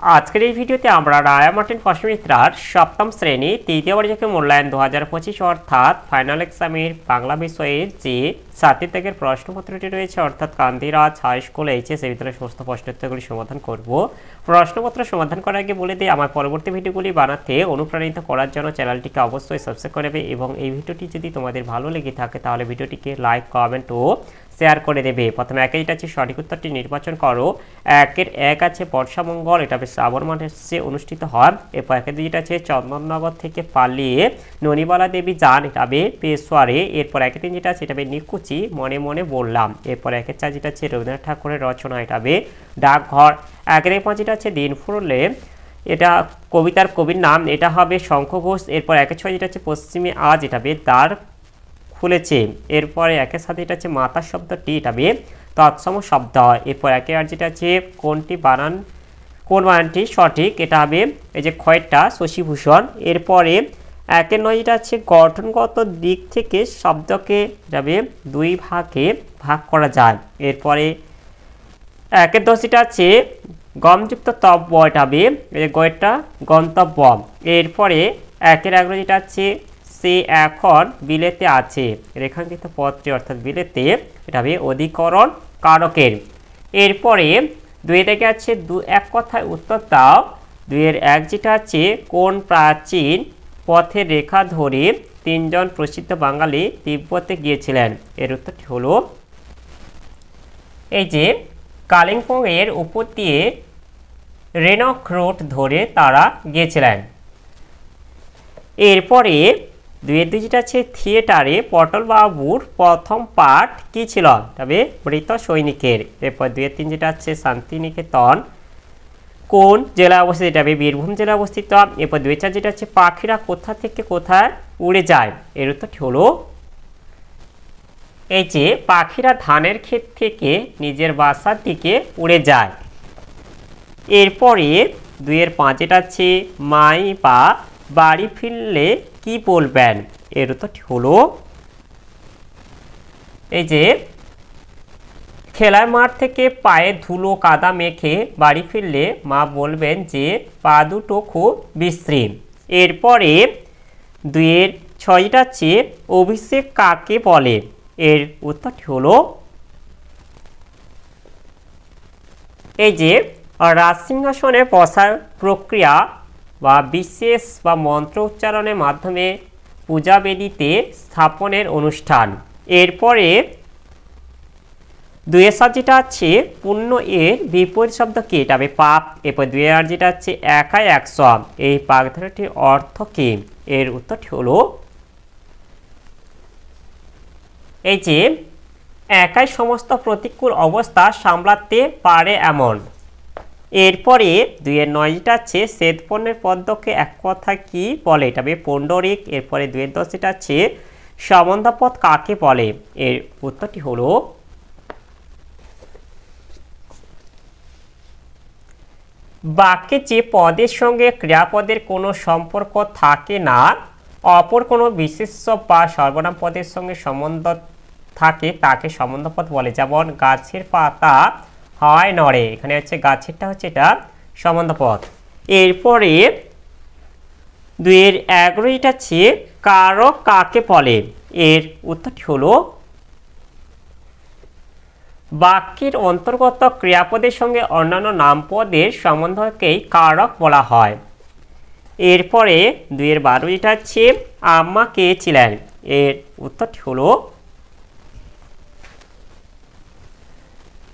আজকের এই ভিডিওতে আমরা রায়া মার্টিন ফসমিত্রার সপ্তম শ্রেণী তৃতীয় পর্যায়ে মূল্যায়ন 2025 অর্থাৎ ফাইনাল এক্সামের বাংলা বিষয়ের যে 7 দাগের প্রশ্নপত্রটি রয়েছে অর্থাৎ কান্দিরাজ হাই স্কুল এইচএস এর ভিতরে সমস্ত প্রশ্নোত্তরগুলি সমাধান করব। প্রশ্নপত্র সমাধান করার আগে বলে দিই, আমার পরবর্তী ভিডিওগুলি বানাতে অনুপ্রাণিত করার জন্য চ্যানেলটিকে অবশ্যই সাবস্ক্রাইব করে নেবে এবং এই ভিডিওটি যদি তোমাদের ভালো লেগে থাকে তাহলে ভিডিওটিকে লাইক কমেন্ট ও শেয়ার করে দেবে। প্রথমে একেইটা আছে সঠিক উত্তরটি নির্বাচন করো। একের এক আছে বর্ষামঙ্গল, এটা বেশ শ্রাবণ মাসে অনুষ্ঠিত হয়। এরপর একের দুইটা আছে চন্দননগর থেকে পালিয়ে ননিবালা দেবী যান, এটা হবে পেশোয়ারে। এরপর একের তিন যেটা আছে এটা হবে নিকুচি মনে মনে বললাম। এরপর একের চার যেটা আছে রবীন্দ্রনাথ ঠাকুরের রচনা, এটা হবে ডাকঘর। একের পাঁচ যেটা আছে দিন ফুরলে, এটা কবিতার কবির নাম, এটা হবে শঙ্খ ঘোষ। এরপর একের ছয় যেটা আছে পশ্চিমে আজ, এটা হবে দ্বার খুলেছে। এরপরে একের সাথে এটা আছে মাতা শব্দটি, এটা হবে তৎসম শব্দ। এরপর একের আর যেটা আছে কোন বানানটি সঠিক, এটা হবে এই যে ক্ষয়টা শশীভূষণ। এরপরে একের নয় যেটা আছে গঠনগত দিক থেকে শব্দকে যাবে দুই ভাগে ভাগ করা যায়। এরপরে একের দশ যেটা আছে গমযুক্ত তব্য, এটা হবে গয়টা গন্তব্য। এরপরে একের এগারো যেটা আছে সে এখন বিলেতে আছে, রেখাঙ্কিত পত্রে অর্থাৎ বিলেতে, এটা হবে অধিকরণ কারকের। এরপরে দুই থেকে আছে এক কথায় উত্তর দাও। দুইয়ের এক যেটা আছে কোন প্রাচীন পথের রেখা ধরে তিনজন প্রসিদ্ধ বাঙালি তিব্বতে গিয়েছিলেন, এর উত্তরটি হলো এই যে কালিম্পং এর উপর দিয়ে রেনক রোড ধরে তারা গিয়েছিলেন। এরপরে দুইয়ের দুই যেটা আছে থিয়েটারে পটলবাবুর প্রথম পাঠ কি ছিল, তবে মৃত সৈনিকের। এরপর দুইয়ের তিন যেটা আছে শান্তিনিকেতন কোন জেলায় অবস্থিত, এটা হবে বীরভূম জেলায় অবস্থিত। এরপর দুই চার যেটা আছে পাখিরা কোথা থেকে কোথায় উড়ে যায়, এর উত্তরটি হলো এই যে পাখিরা ধানের ক্ষেত থেকে নিজের বাসার দিকে উড়ে যায়। এরপরে দুইয়ের পাঁচ যেটা আছে মাই বা বাড়ি ফিরলে কি বলবেন, এর উত্তরটি হলো এই যে খেলার মাঠ থেকে পায়ে ধুলো কাদা মেখে বাড়ি ফিরলে মা বলবেন যে পা দুটো খুব বিশ্রী। এরপরে দুইয়ের ছয়টা আছে অভিষেক কাকে বলে, এর উত্তরটি হলো এই যে রাজসিংহাসনে বসার প্রক্রিয়া বা বিশেষ বা মন্ত্র উচ্চারণের মাধ্যমে পূজাবেদিতে স্থাপনের অনুষ্ঠান। এরপরে দুইয়ের সাত যেটা আছে পুণ্য এর বিপরীত শব্দ কি, এটা হবে পাপ। এরপর দুইয়ের আট যেটা আছে একাই একশো, এই বাগধারাটির অর্থ কি, এর উত্তরটি হলো এই যে একাই সমস্ত প্রতিকূল অবস্থা সামলাতে পারে এমন। এরপরে দুইয়ের নয় যেটা আছে শ্বেতপর্ণের পদ্মকে এক কথা কি বলে, এটা হবে পণ্ডরিক। এরপরে দুইয়ের দশ যেটা আছে সম্বন্ধপদ কাকে বলে, এর উত্তরটি হলো বাক্যে যে পদের সঙ্গে ক্রিয়াপদের কোনো সম্পর্ক থাকে না, অপর কোনো বিশেষ্য বা সর্বনাম পদের সঙ্গে সম্বন্ধ থাকে তাকে সম্বন্ধপদ বলে। যেমন গাছের পাতা হয় নড়ে, এখানে হচ্ছে গাছেরটা হচ্ছে এটা সম্বন্ধপদ। এরপরে দুইয়ের এগারো এটা আছে কারক কাকে বলে, এর উত্তরটি হলো বাক্যের অন্তর্গত ক্রিয়াপদের সঙ্গে অন্যান্য নামপদের সম্বন্ধকেই কারক বলা হয়। এরপরে দুইয়ের বারো এটা আছে আম্মা কে ছিলেন, এর উত্তরটি হলো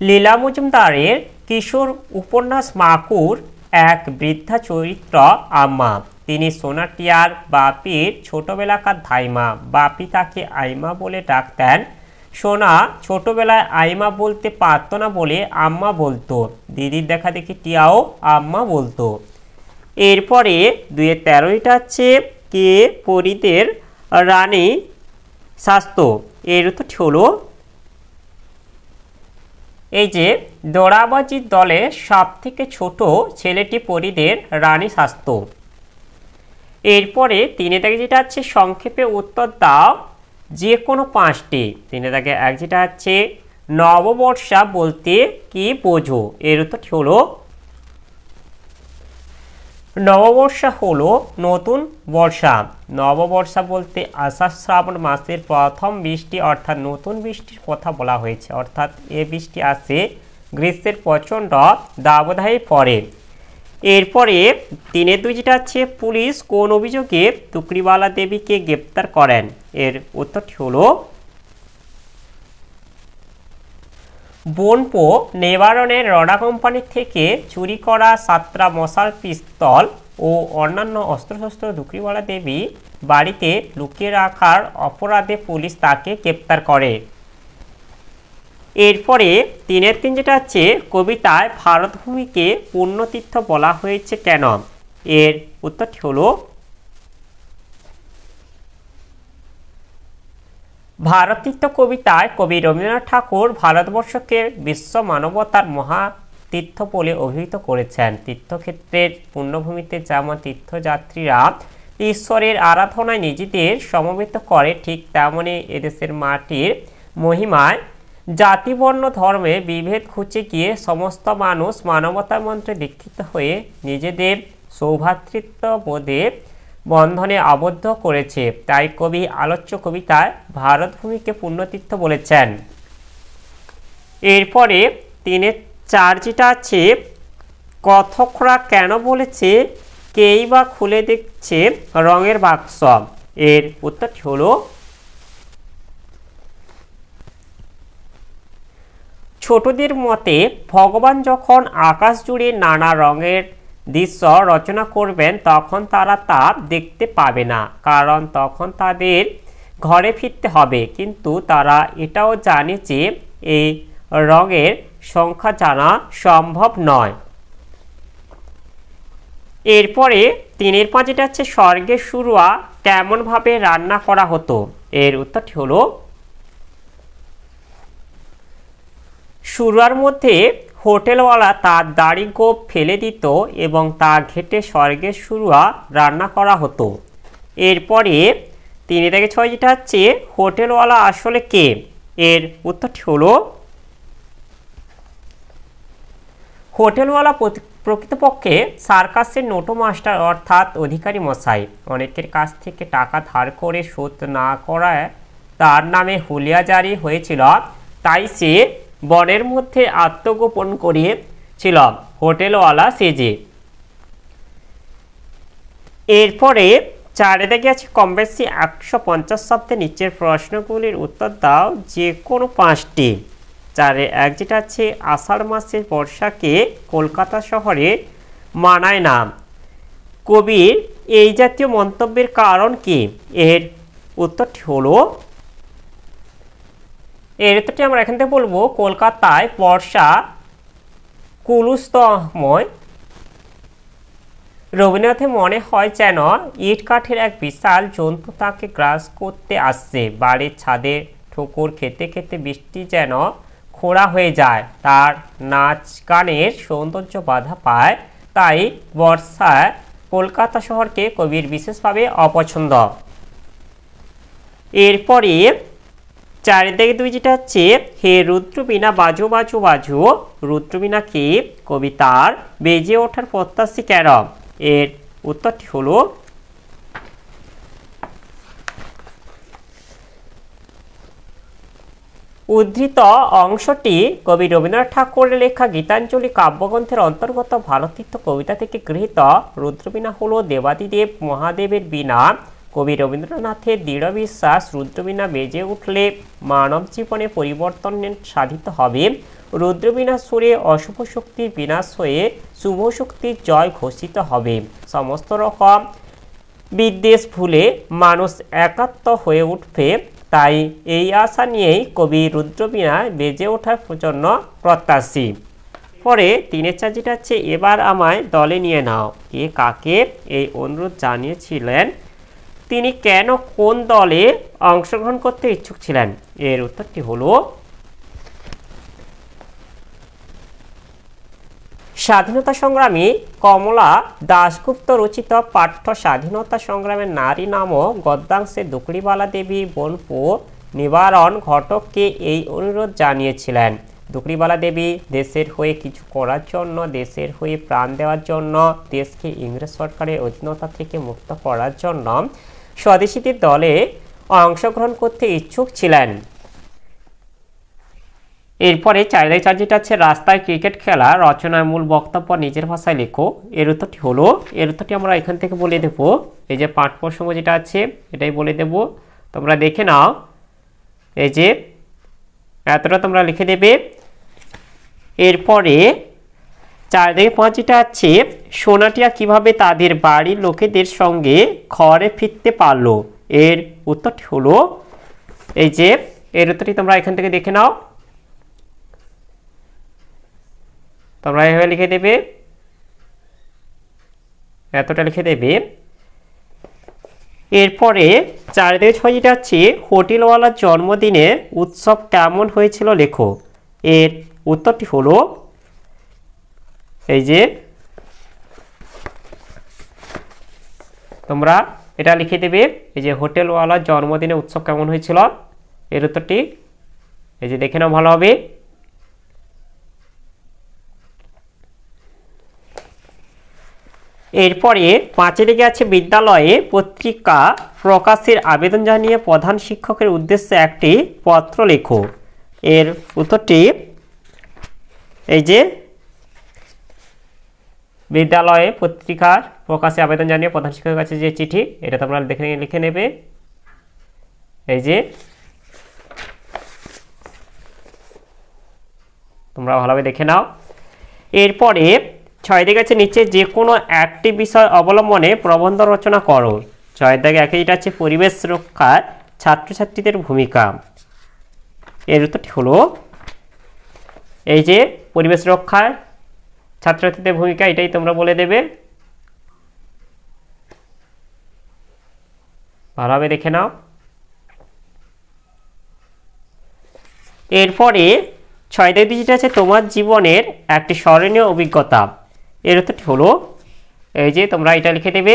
লীলা মজুমদারের কিশোর উপন্যাস মাকুর এক বৃদ্ধা চরিত্র আম্মা। তিনি সোনাটিয়ার বাপির ছোটবেলাকার ধাইমা। বাপি তাকে আইমা বলে ডাকতেন। সোনা ছোটবেলায় আইমা বলতে পারত না বলে আম্মা বলতো। দিদির দেখা দেখি টিয়াও আম্মা বলতো। এরপরে দুইয়ের তেরোটা আছে কে পরীদের রানী শাস্ত, এর উত্তরটি হলো এই যে দোড়াবাজির দলে সব থেকে ছোট ছেলেটি পরীদের রানী শাস্ত। এরপরে তিনে দাগে যেটা আছে সংক্ষেপে উত্তর দাও যে কোনো পাঁচটি। তিনে দাগে এক যেটা আছে নববর্ষা বলতে কি বোঝো, এর উত্তরটি হলো নববর্ষা হলো নতুন বর্ষা। নববর্ষা বলতে আষাঢ় শ্রাবণ মাসের প্রথম বৃষ্টি অর্থাৎ নতুন বৃষ্টির কথা বলা হয়েছে, অর্থাৎ এ বৃষ্টি আসে গ্রীষ্মের প্রচণ্ড দাবদাহে পড়ে। এরপরে 3-2 যেটা আছে, পুলিশ কোন অভিযোগে তুকরিওয়ালা দেবীকে গ্রেপ্তার করেন? এর উত্তরটি হলো বনপো নিবারণের রডা কোম্পানি থেকে চুরি করা 7টা মশাল পিস্তল ও অন্যান্য অস্ত্রশস্ত্র তুকরিওয়ালা দেবী বাড়িতে লুকিয়ে রাখার অপরাধে পুলিশ তাকে গ্রেপ্তার করে। এরপরে 3-3 যেটা আছে, কবিতায় ভারতভূমিকে পুণ্যতীর্থ বলা হয়েছে কেন? এর উত্তরটি হলো ভারতীর্থ কবিতায় কবি রবীন্দ্রনাথ ঠাকুর ভারতবর্ষকে বিশ্ব মানবতার মহাতীর্থ বলে অভিহিত করেছেন। তীর্থক্ষেত্রের পুণ্যভূমিতে যেমন তীর্থযাত্রীরা ঈশ্বরের আরাধনায় নিজেদের সমবেত করে, ঠিক তেমনি এদেশের মাটির মহিমায় জাতিবর্ণ ধর্মে বিভেদ ঘুচে গিয়ে সমস্ত মানুষ মানবতার মন্ত্রে দীক্ষিত হয়ে নিজেদের সৌভ্রাতৃত্ব বোধে বন্ধনে আবদ্ধ করেছে। তাই কবি আলোচ্য কবিতায় ভারতভূমিকে পুণ্যতীর্থ বলেছেন। এরপরে 3-4 যেটা আছে, কথকরা কেন বলেছে কেই বা খুলে দেখছে রঙের বাক্স? এর উত্তরটি হলো ছোটদের মতে ভগবান যখন আকাশ জুড়ে নানা রঙের দৃশ্য রচনা করবেন তখন তারা তা দেখতে পাবে না, কারণ তখন তাদের ঘরে ফিরতে হবে। কিন্তু তারা এটাও জানে যে এই রঙের সংখ্যা জানা সম্ভব নয়। এরপরে 3-5 যেটা আছে, স্বর্গের শুরুয়া কেমনভাবে রান্না করা হতো? এর উত্তরটি হলো শুরুয়ার মধ্যে হোটেলওয়ালা তার দাড়ি গোঁফ ফেলে দিত এবং তা ঘেটে স্বর্গের শুরুয়া রান্না করা হতো। এরপরে 3-6 যেটা হচ্ছে, হোটেলওয়ালা আসলে কে? এর উত্তরটি হলো হোটেলওয়ালা প্রকৃতপক্ষে সার্কাসের নোটো মাস্টার অর্থাৎ অধিকারী মশাই। অনেকের কাছ থেকে টাকা ধার করে শোধ না করায় তার নামে হুলিয়া জারি হয়েছিল, তাই সে বনের মধ্যে আত্মগোপন করিয়েছিল হোটেলওয়ালা সেজে। এরপরে 4 দেখে আছে, কম বেশি 150 শব্দে নিচের প্রশ্নগুলির উত্তর দাও যে কোনো 5টি। 4-1 যেটা আছে, আষাঢ় মাসের বর্ষাকে কলকাতা শহরে মানায় না। কবির এই জাতীয় মন্তব্যের কারণ কি? এর উত্তরটি হলো আমরা এখান থেকে বলবো কলকাতায় বর্ষা কুলুস্তময়। রবীন্দ্রনাথের মনে হয় যেন ইট কাঠের এক বিশাল জন্তু তাকে গ্রাস করতে আসছে। বাড়ির ছাদে ঠোকর খেতে খেতে বৃষ্টি যেন খোঁড়া হয়ে যায়, তার নাচ গানের সৌন্দর্য বাধা পায়, তাই বর্ষায় কলকাতা শহরকে কবির বিশেষভাবে অপছন্দ। এরপরে 4-2 যেটা হচ্ছে, হে রুদ্রবীণা বাজো বাজো বাজো, রুদ্রবীণাকে কবিতার বেজে ওঠার প্রত্যাশী কেন? এর উত্তরটি হলো উদ্ধৃত অংশটি কবি রবীন্দ্রনাথ ঠাকুরের লেখা গীতাঞ্জলি কাব্যগ্রন্থের অন্তর্গত ভারতীর্থ কবিতা থেকে গৃহীত। রুদ্রবীণা হলো দেবাদিদেব মহাদেবের বীণা। কবি রবীন্দ্রনাথের দৃঢ় বিশ্বাস, রুদ্রবীণা বেজে উঠলে মানব জীবনে পরিবর্তন সাধিত হবে। রুদ্রবীণা সুরে অশুভ শক্তির বিনাশ হয়ে শুভ শক্তির জয় ঘোষিত হবে। সমস্ত রকম বিদ্বেষ ভুলে মানুষ একাত্ম হয়ে উঠবে, তাই এই আশা নিয়েই কবি রুদ্রবীণা বেজে ওঠার জন্য প্রত্যাশী। পরে 3-4 যেটা হচ্ছে, এবার আমায় দলে নিয়ে নাও। কে কাকে এই অনুরোধ জানিয়েছিলেন? তিনি কেন কোন দলে অংশগ্রহণ করতে ইচ্ছুক ছিলেন? এর উত্তরটি হলো স্বাধীনতা সংগ্রামী কমলা দাশগুপ্ত রচিত পাঠ্য স্বাধীনতা সংগ্রামের নারী নামক গদ্যাংশে দুকড়িবালা দেবী বনপো নিবারণ ঘটককে এই অনুরোধ জানিয়েছিলেন। দুকড়িবালা দেবী দেশের হয়ে কিছু করার জন্য, দেশের হয়ে প্রাণ দেওয়ার জন্য, দেশকে ইংরেজ সরকারের অধীনতা থেকে মুক্ত করার জন্য স্বদেশীদের দলে অংশগ্রহণ করতে ইচ্ছুক ছিলেন। এরপরে 4 যেটা আছে রাস্তায় ক্রিকেট খেলা রচনায় মূল বক্তব্য নিজের ভাষায় লেখো। এর উত্তরটি হলো, এর উত্তরটি আমরা এখান থেকে বলে দেব। এই যে পাঠ প্রসঙ্গ যেটা আছে এটাই বলে দেব, তোমরা দেখে নাও। এই যে এতটা তোমরা লিখে দেবে। এরপরে 4-5 যেটা আছে সোনাটিয়া কিভাবে তাদের বাড়ির লোকেদের সঙ্গে ঘরে ফিরতে পারলো। এর উত্তরটি হলো, এই যে এর উত্তরটি তোমরা এখান থেকে দেখে নাও, তোমরা এভাবে লিখে দেবে, এতটা লিখে দেবে। এরপরে 4-6 যেটা আছে হোটেলওয়ালার জন্মদিনে উৎসব কেমন হয়েছিল লেখো। এর উত্তরটি হলো, এই যে তোমরা এটা লিখে দেবে, এই যে হোটেলওয়ালার জন্মদিনে উৎসব কেমন হয়েছিল। এর উত্তরটি এই যে দেখে নাও ভালো হবে। এরপরে 5 দিকে আছে বিদ্যালয়ে পত্রিকা প্রকাশের আবেদন জানিয়ে প্রধান শিক্ষকের উদ্দেশ্যে একটি পত্র লেখো। এর উত্তরটি এই যে বিদ্যালয়ে পত্রিকার প্রকাশে আবেদন জানিয়ে প্রধান শিক্ষকের কাছে যে চিঠি, এটা তোমরা লিখে নেবে। এই যে তোমরা ভালোভাবে দেখে নাও। এরপরে 6 দিকে আছে নিচে যে কোনো একটি বিষয় অবলম্বনে প্রবন্ধ রচনা করো। 6 দাগে 1 যেটা আছে পরিবেশ রক্ষার ছাত্রছাত্রীদের ভূমিকা। এর উত্তরটি হলো, এই যে পরিবেশ রক্ষার ছাত্রছাত্রীদের ভূমিকা, এটাই তোমরা বলে দেবে, ভালোভাবে দেখে নাও। এরপরে 6 দাগে যেটা আছে তোমার জীবনের একটি স্মরণীয় অভিজ্ঞতা। এর উত্তরটি হলো, এই যে তোমরা এটা লিখে দেবে।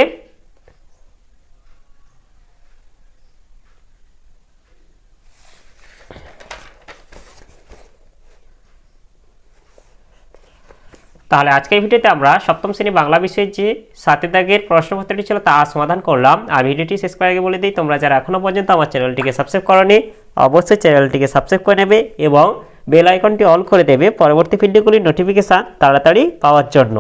তাহলে আজকের ভিডিওতে আমরা সপ্তম শ্রেণী বাংলা বিষয়ের যে 7 দাগের প্রশ্নপত্রটি ছিল তা সমাধান করলাম। আর ভিডিওটি শেষ করার আগে বলে দিই, তোমরা যারা এখনো পর্যন্ত আমার চ্যানেলটিকে সাবস্ক্রাইব করোনি অবশ্যই চ্যানেলটিকে সাবস্ক্রাইব করে নেবে এবং বেল আইকনটি অল করে দেবে পরবর্তী ভিডিওগুলির নোটিফিকেশান তাড়াতাড়ি পাওয়ার জন্য।